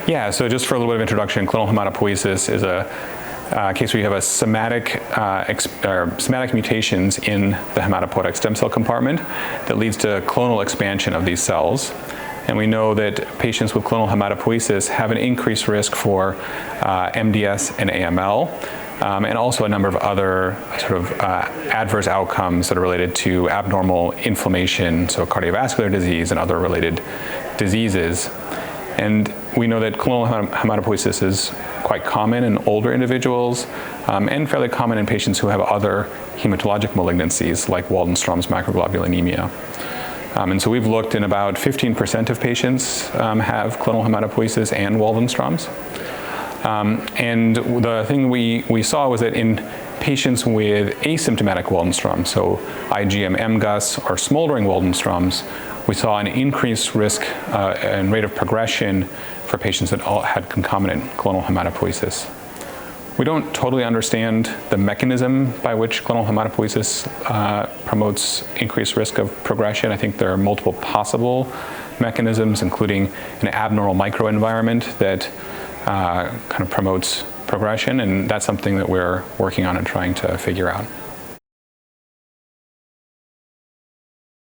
Yeah, so just for a little bit of introduction, clonal hematopoiesis is a case where you have a somatic mutations in the hematopoietic stem cell compartment that leads to clonal expansion of these cells. And we know that patients with clonal hematopoiesis have an increased risk for MDS and AML, and also a number of other sort of adverse outcomes that are related to abnormal inflammation, so cardiovascular disease and other related diseases. And we know that clonal hematopoiesis is quite common in older individuals and fairly common in patients who have other hematologic malignancies like Waldenström's macroglobulinemia. And so we've looked in about 15% of patients have clonal hematopoiesis and Waldenström's. And the thing we saw was that in patients with asymptomatic Waldenström, so IgM-MGUS or smoldering Waldenström's, we saw an increased risk and rate of progression for patients that all had concomitant clonal hematopoiesis. We don't totally understand the mechanism by which clonal hematopoiesis promotes increased risk of progression. I think there are multiple possible mechanisms, including an abnormal microenvironment that kind of promotes progression, and that's something that we're working on and trying to figure out.